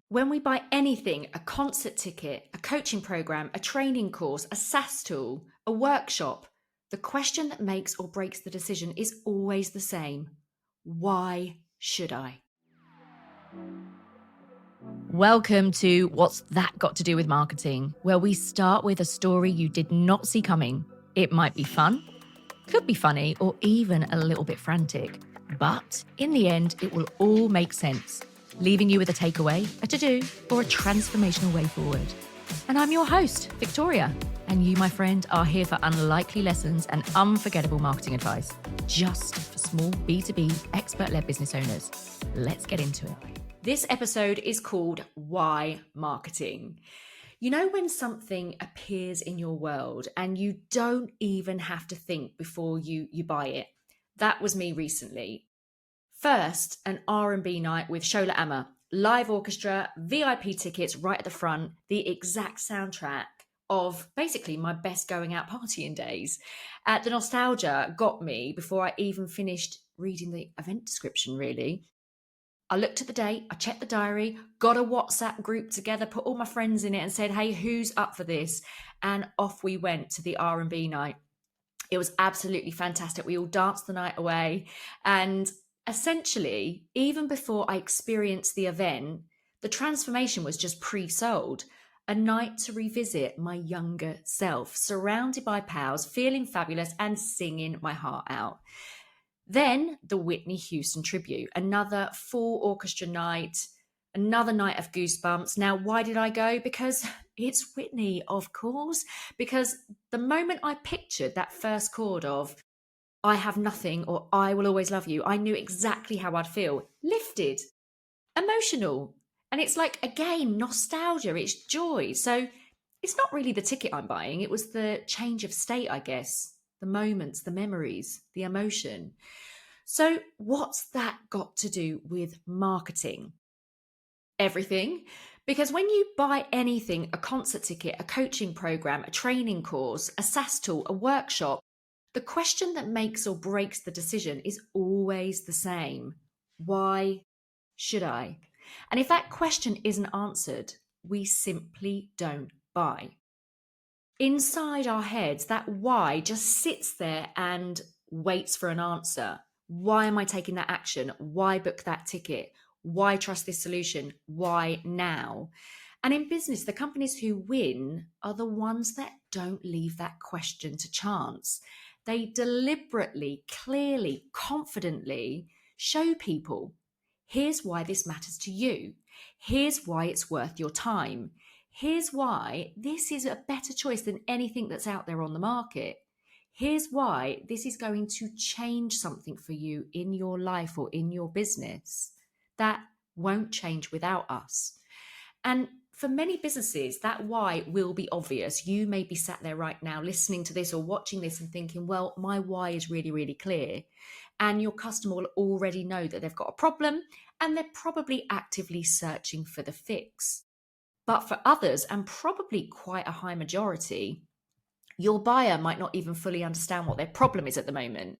When we buy anything, a concert ticket, a coaching program, a training course, a SaaS tool, a workshop, the question that makes or breaks the decision is always the same. Why should I? Welcome to What's That Got to Do with Marketing, where we start with a story you did not see coming. It might be fun, could be funny, or even a little bit frantic. But in the end, it will all make sense, leaving you with a takeaway, a to-do, or a transformational way forward. And I'm your host, Victoria. And you, my friend, are here for unlikely lessons and unforgettable marketing advice, just for small B2B expert-led business owners. Let's get into it. This episode is called Why Marketing? You know when something appears in your world and you don't even have to think before you buy it? That was me recently. First, an R&B night with Shola Amma, live orchestra, VIP tickets right at the front, the exact soundtrack of basically my best going out partying days. The nostalgia got me before I even finished reading the event description, really. I looked at the date, I checked the diary, got a WhatsApp group together, put all my friends in it and said, hey, who's up for this? And off we went to the R&B night. It was absolutely fantastic. We all danced the night away. And essentially, even before I experienced the event, the transformation was just pre-sold. A night to revisit my younger self, surrounded by pals, feeling fabulous and singing my heart out. Then the Whitney Houston tribute, another full orchestra night, another night of goosebumps. Now, why did I go? Because it's Whitney, of course. Because the moment I pictured that first chord of I have nothing or I will always love you, I knew exactly how I'd feel. Lifted, emotional. And it's like, again, nostalgia, it's joy. So it's not really the ticket I'm buying. It was the change of state, I guess. The moments, the memories, the emotion. So what's that got to do with marketing? Everything. Because when you buy anything, a concert ticket, a coaching program, a training course, a SaaS tool, a workshop, the question that makes or breaks the decision is always the same. Why should I? And if that question isn't answered, we simply don't buy. Inside our heads, that why just sits there and waits for an answer. Why am I taking that action? Why book that ticket? Why trust this solution? Why now? And in business, the companies who win are the ones that don't leave that question to chance. They deliberately, clearly, confidently show people, here's why this matters to you. Here's why it's worth your time. Here's why this is a better choice than anything that's out there on the market. Here's why this is going to change something for you in your life or in your business that won't change without us. And for many businesses, that why will be obvious. You may be sat there right now listening to this or watching this and thinking, well, my why is really, really clear. And your customer will already know that they've got a problem and they're probably actively searching for the fix. But for others, and probably quite a high majority, your buyer might not even fully understand what their problem is at the moment,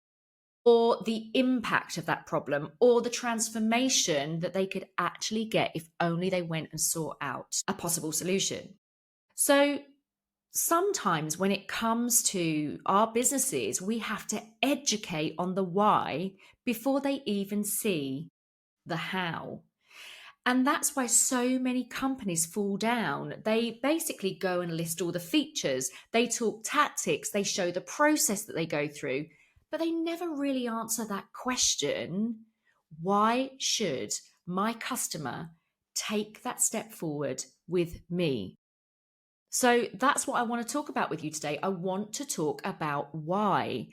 or the impact of that problem, or the transformation that they could actually get if only they went and sought out a possible solution. So sometimes when it comes to our businesses, we have to educate on the why before they even see the how. And that's why so many companies fall down. They basically go and list all the features. They talk tactics. They show the process that they go through, but they never really answer that question. Why should my customer take that step forward with me? So that's what I want to talk about with you today. I want to talk about why.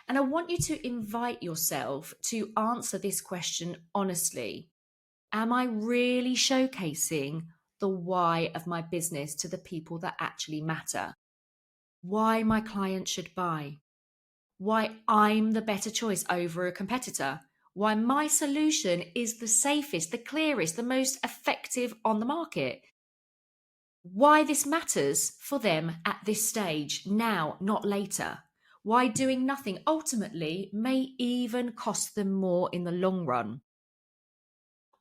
And I want you to invite yourself to answer this question honestly. Am I really showcasing the why of my business to the people that actually matter? Why my client should buy? Why I'm the better choice over a competitor? Why my solution is the safest, the clearest, the most effective on the market? Why this matters for them at this stage, now, not later? Why doing nothing ultimately may even cost them more in the long run?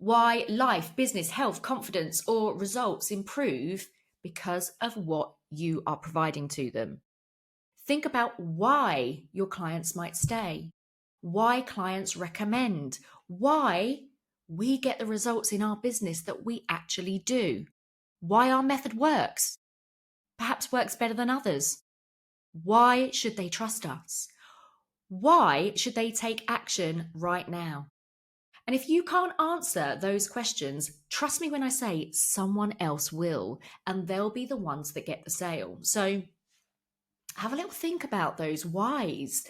why life, business, health, confidence, or results improve because of what you are providing to them. Think about why your clients might stay, why clients recommend, why we get the results in our business that we actually do, why our method works, perhaps works better than others. Why should they trust us? Why should they take action right now? And if you can't answer those questions, trust me when I say someone else will, and they'll be the ones that get the sale. So have a little think about those whys.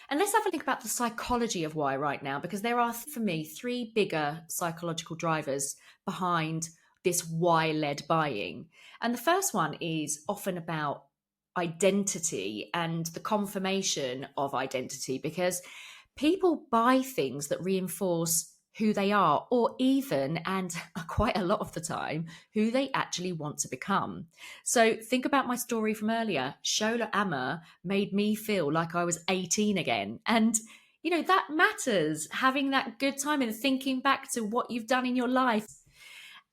And let's have a think about the psychology of why right now, because there are, for me, three bigger psychological drivers behind this why led buying. And the first one is often about identity and the confirmation of identity, because people buy things that reinforce who they are, or even, and quite a lot of the time, who they actually want to become. So think about my story from earlier. Shola Amma made me feel like I was 18 again. And, that matters, having that good time and thinking back to what you've done in your life.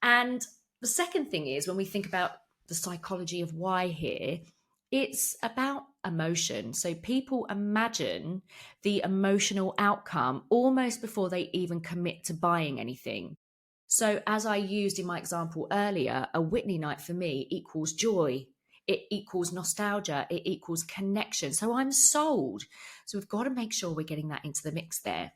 And the second thing is, when we think about the psychology of why here, it's about emotion. So people imagine the emotional outcome almost before they even commit to buying anything. So, as I used in my example earlier, a Whitney night for me equals joy. It equals nostalgia. It equals connection. So I'm sold. So we've got to make sure we're getting that into the mix there.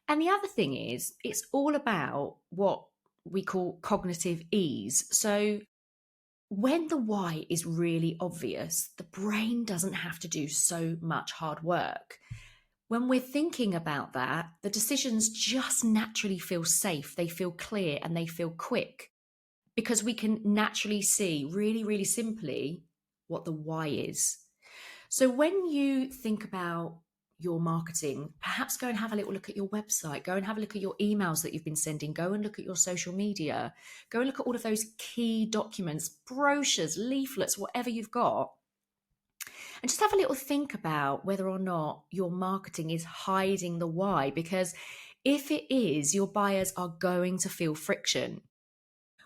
And the other thing is, it's all about what we call cognitive ease. So when the why is really obvious, the brain doesn't have to do so much hard work. When we're thinking about that, the decisions just naturally feel safe, they feel clear, and they feel quick because we can naturally see really, really simply what the why is. So when you think about your marketing, perhaps go and have a little look at your website, go and have a look at your emails that you've been sending, go and look at your social media, go and look at all of those key documents, brochures, leaflets, whatever you've got. And just have a little think about whether or not your marketing is hiding the why, because if it is, your buyers are going to feel friction.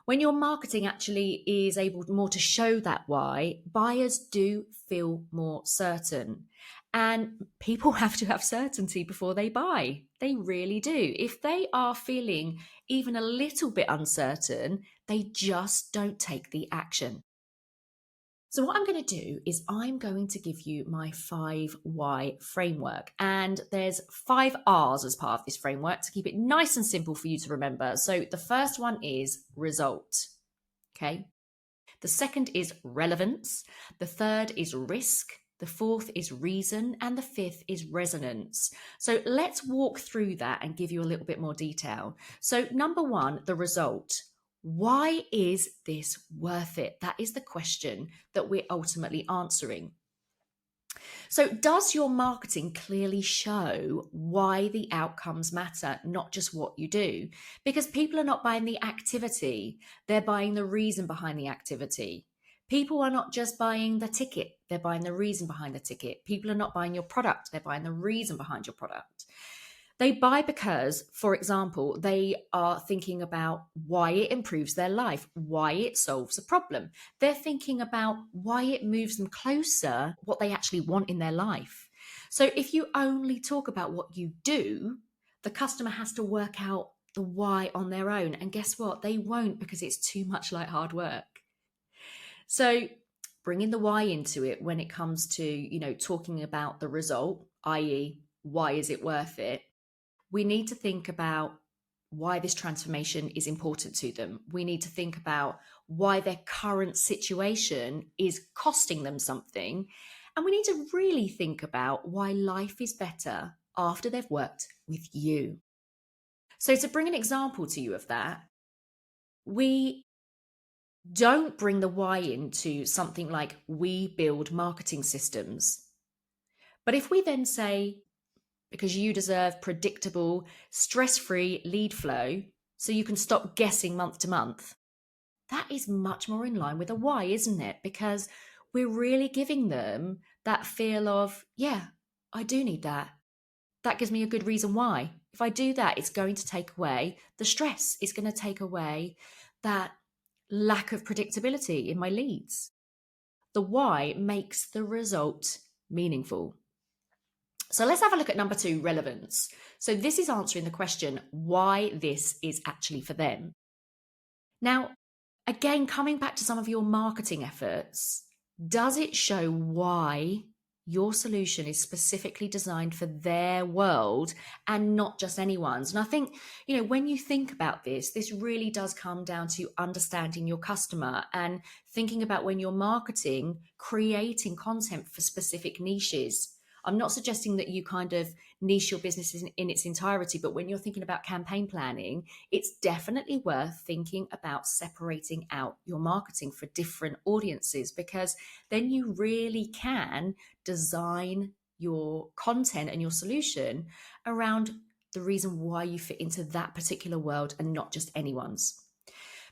When your marketing actually is able more to show that why, buyers do feel more certain. And people have to have certainty before they buy. They really do. If they are feeling even a little bit uncertain, they just don't take the action. So, what I'm going to do is I'm going to give you my 5 why framework. And there's 5 R's as part of this framework to keep it nice and simple for you to remember. So, the first one is result. Okay. The second is relevance. The third is risk. The fourth is reason. And the fifth is resonance. So, let's walk through that and give you a little bit more detail. So, number one, the result. Why is this worth it? That is the question that we're ultimately answering. So, does your marketing clearly show why the outcomes matter, not just what you do? Because people are not buying the activity, they're buying the reason behind the activity. People are not just buying the ticket, they're buying the reason behind the ticket. People are not buying your product, they're buying the reason behind your product. They buy because, for example, they are thinking about why it improves their life, why it solves a problem. They're thinking about why it moves them closer, what they actually want in their life. So if you only talk about what you do, the customer has to work out the why on their own. And guess what? They won't, because it's too much like hard work. So bringing the why into it when it comes to, talking about the result, i.e., why is it worth it? We need to think about why this transformation is important to them. We need to think about why their current situation is costing them something. And we need to really think about why life is better after they've worked with you. So, to bring an example to you of that, we don't bring the why into something like we build marketing systems. But if we then say, because you deserve predictable, stress-free lead flow so you can stop guessing month to month. That is much more in line with a why, isn't it? Because we're really giving them that feel of, yeah, I do need that. That gives me a good reason why. If I do that, it's going to take away the stress. It's going to take away that lack of predictability in my leads. The why makes the result meaningful. So let's have a look at number 2, relevance. So this is answering the question why this is actually for them. Now, again, coming back to some of your marketing efforts, does it show why your solution is specifically designed for their world and not just anyone's? And I think, when you think about this really does come down to understanding your customer and thinking about when you're marketing, creating content for specific niches. I'm not suggesting that you kind of niche your business in its entirety, but when you're thinking about campaign planning, it's definitely worth thinking about separating out your marketing for different audiences, because then you really can design your content and your solution around the reason why you fit into that particular world and not just anyone's.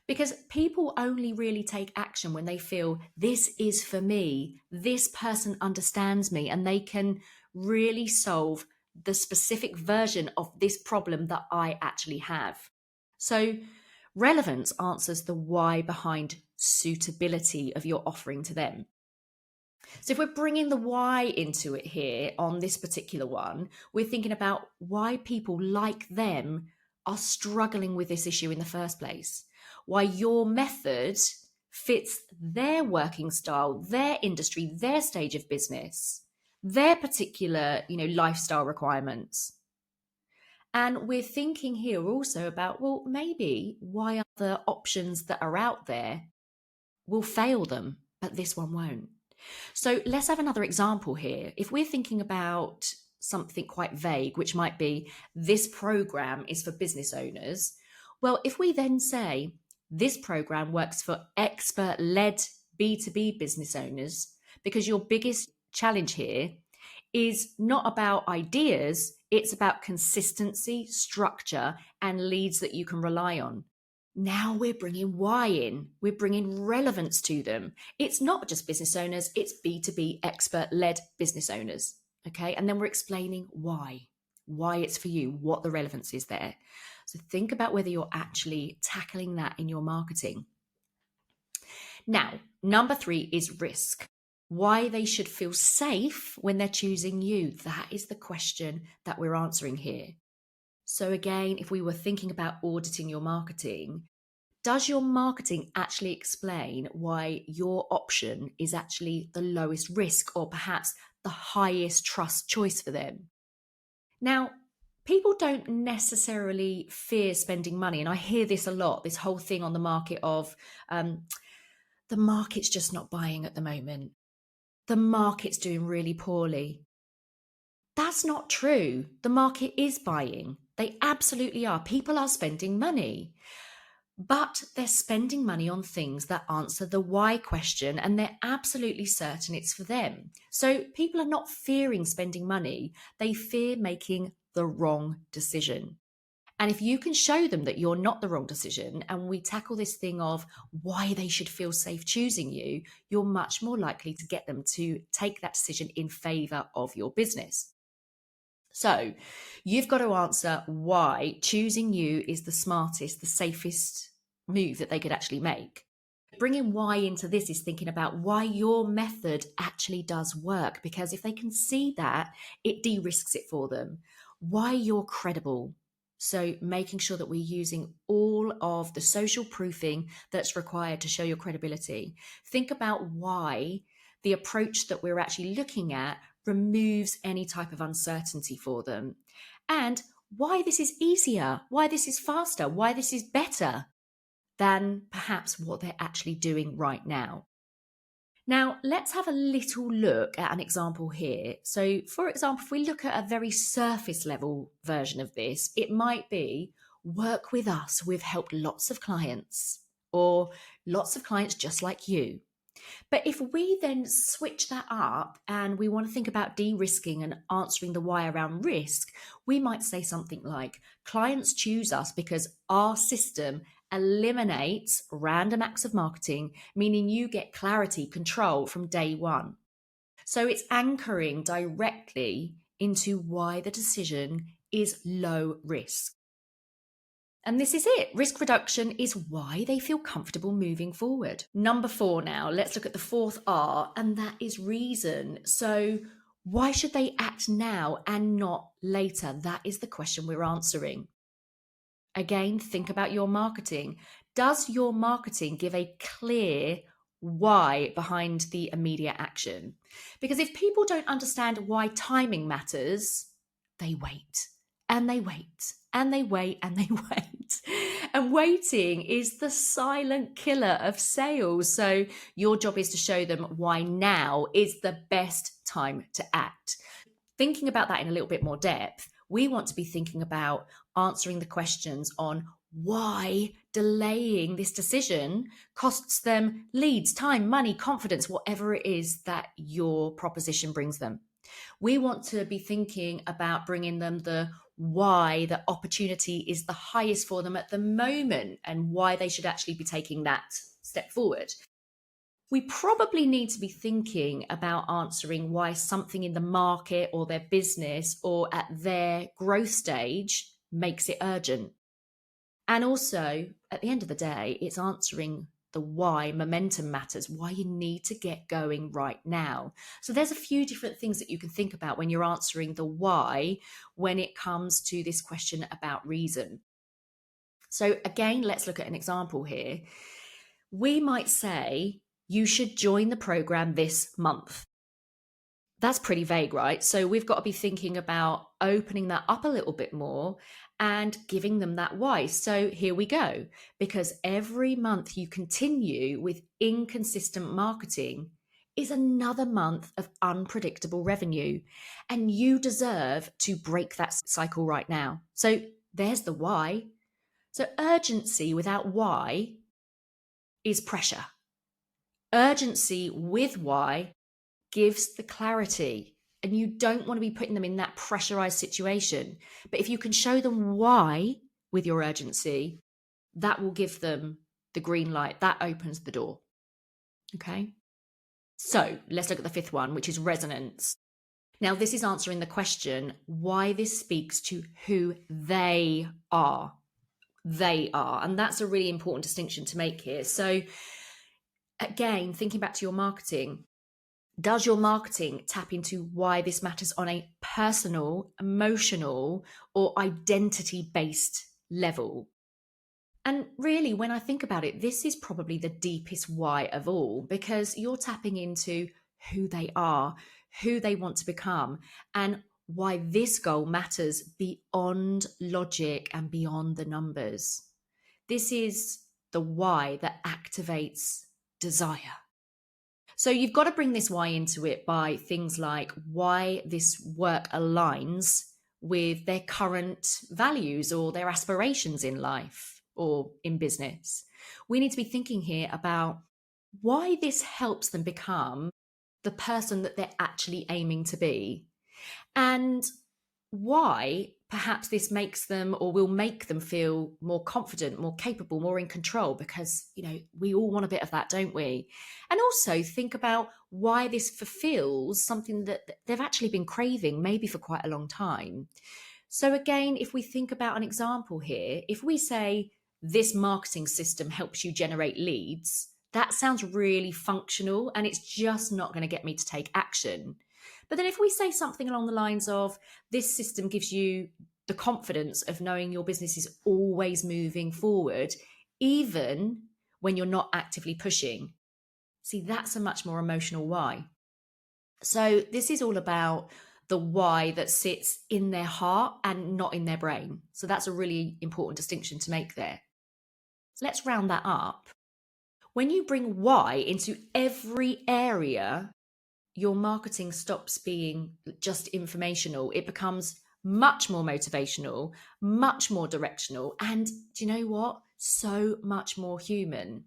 Because people only really take action when they feel this is for me, this person understands me, and they can really solve the specific version of this problem that I actually have. So, relevance answers the why behind suitability of your offering to them. So if we're bringing the why into it here on this particular one, we're thinking about why people like them are struggling with this issue in the first place, why your method fits their working style, their industry, their stage of business, their particular, lifestyle requirements. And we're thinking here also about, well, maybe why other options that are out there will fail them, but this one won't. So let's have another example here. If we're thinking about something quite vague, which might be this program is for business owners. Well, if we then say this program works for expert-led B2B business owners, because your biggest challenge here is not about ideas, it's about consistency, structure, and leads that you can rely on. Now we're bringing why in, we're bringing relevance to them. It's not just business owners, it's B2B expert-led business owners, okay? And then we're explaining why it's for you, what the relevance is there. So think about whether you're actually tackling that in your marketing. Now, number 3 is risk. Why they should feel safe when they're choosing you. That is the question that we're answering here. So again, if we were thinking about auditing your marketing, does your marketing actually explain why your option is actually the lowest risk or perhaps the highest trust choice for them? Now, people don't necessarily fear spending money. And I hear this a lot, this whole thing on the market of the market's just not buying at the moment. The market's doing really poorly. That's not true. The market is buying. They absolutely are. People are spending money, but they're spending money on things that answer the why question, and they're absolutely certain it's for them. So people are not fearing spending money. They fear making the wrong decision. And if you can show them that you're not the wrong decision, and we tackle this thing of why they should feel safe choosing you, you're much more likely to get them to take that decision in favor of your business. So you've got to answer why choosing you is the smartest, the safest move that they could actually make. Bringing why into this is thinking about why your method actually does work, because if they can see that, it de-risks it for them. Why you're credible. So making sure that we're using all of the social proofing that's required to show your credibility. Think about why the approach that we're actually looking at removes any type of uncertainty for them, and why this is easier, why this is faster, why this is better than perhaps what they're actually doing right now. Now, let's have a little look at an example here. So, for example, if we look at a very surface level version of this, it might be work with us. We've helped lots of clients, or lots of clients just like you. But if we then switch that up and we want to think about de-risking and answering the why around risk, we might say something like, clients choose us because our system eliminates random acts of marketing, meaning you get clarity, control from day one. So it's anchoring directly into why the decision is low risk. And this is it. Risk reduction is why they feel comfortable moving forward. Number 4 now, let's look at the fourth R, and that is reason. So why should they act now and not later? That is the question we're answering. Again, think about your marketing. Does your marketing give a clear why behind the immediate action? Because if people don't understand why timing matters, they wait and they wait and they wait and they wait. And waiting is the silent killer of sales. So your job is to show them why now is the best time to act. Thinking about that in a little bit more depth, we want to be thinking about answering the questions on why delaying this decision costs them leads, time, money, confidence, whatever it is that your proposition brings them. We want to be thinking about bringing them the why the opportunity is the highest for them at the moment and why they should actually be taking that step forward. We probably need to be thinking about answering why something in the market or their business or at their growth stage makes it urgent. And also, at the end of the day, it's answering the why momentum matters, why you need to get going right now. So there's a few different things that you can think about when you're answering the why when it comes to this question about reason. So again, let's look at an example here. We might say, you should join the program this month. That's pretty vague, right? So we've got to be thinking about opening that up a little bit more and giving them that why. So here we go. Because every month you continue with inconsistent marketing is another month of unpredictable revenue. And you deserve to break that cycle right now. So there's the why. So urgency without why is pressure. Urgency with why gives the clarity, and you don't want to be putting them in that pressurized situation. But if you can show them why with your urgency, that will give them the green light. That opens the door. Okay. So let's look at the fifth one, which is resonance. Now, this is answering the question why this speaks to who they are. They are. And that's a really important distinction to make here. So again, thinking back to your marketing, does your marketing tap into why this matters on a personal, emotional, or identity-based level? And really, when I think about it, this is probably the deepest why of all, because you're tapping into who they are, who they want to become, and why this goal matters beyond logic and beyond the numbers. This is the why that activates desire. So you've got to bring this why into it by things like why this work aligns with their current values or their aspirations in life or in business. We need to be thinking here about why this helps them become the person that they're actually aiming to be, and why perhaps this makes them or will make them feel more confident, more capable, more in control, because, we all want a bit of that, don't we? And also think about why this fulfills something that they've actually been craving, maybe for quite a long time. So again, if we think about an example here, if we say this marketing system helps you generate leads, that sounds really functional and it's just not going to get me to take action. But then if we say something along the lines of this system gives you the confidence of knowing your business is always moving forward, even when you're not actively pushing. See, that's a much more emotional why. So this is all about the why that sits in their heart and not in their brain. So that's a really important distinction to make there. So let's round that up. When you bring why into every area, your marketing stops being just informational. It becomes much more motivational, much more directional, and do you know what? So much more human.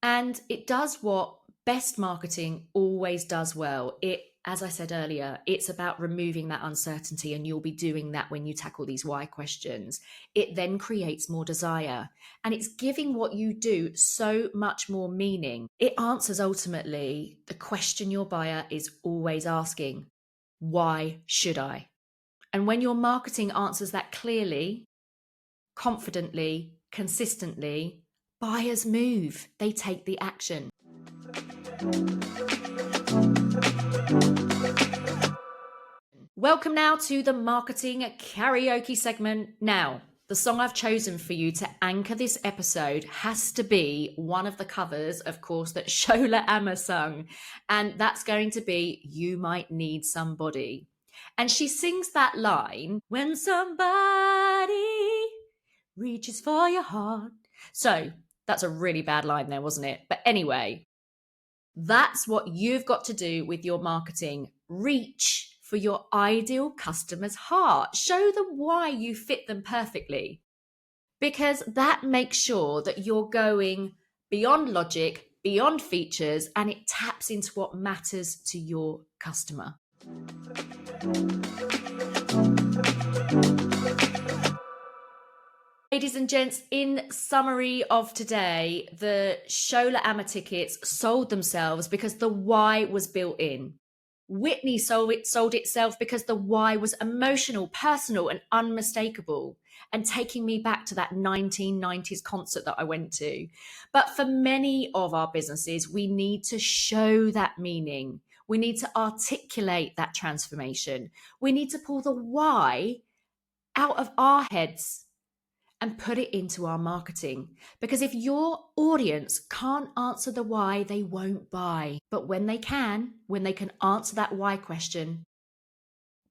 And it does what best marketing always does well. As I said earlier, it's about removing that uncertainty, and you'll be doing that when you tackle these why questions. It then creates more desire, and it's giving what you do so much more meaning. It answers ultimately the question your buyer is always asking: why should I? And when your marketing answers that clearly, confidently, consistently, buyers move. They take the action. Welcome now to the marketing karaoke segment. Now, the song I've chosen for you to anchor this episode has to be one of the covers, of course, that Shola Amma sung. And that's going to be You Might Need Somebody. And she sings that line, when somebody reaches for your heart. So that's a really bad line there, wasn't it? But anyway, that's what you've got to do with your marketing. Reach for your ideal customer's heart. Show them why you fit them perfectly, because that makes sure that you're going beyond logic, beyond features, and it taps into what matters to your customer. Ladies and gents, in summary of today, the Shola Amma tickets sold themselves because the why was built in. Whitney sold itself because the why was emotional, personal, and unmistakable, and taking me back to that 1990s concert that I went to. But for many of our businesses, we need to show that meaning. We need to articulate that transformation. We need to pull the why out of our heads and put it into our marketing. Because if your audience can't answer the why, they won't buy. But when they can answer that why question,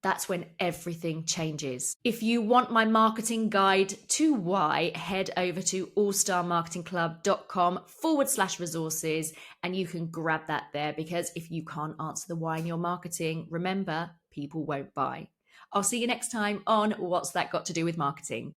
that's when everything changes. If you want my marketing guide to why, head over to allstarmarketingclub.com/resources and you can grab that there, because if you can't answer the why in your marketing, remember, people won't buy. I'll see you next time on What's That Got to Do with Marketing?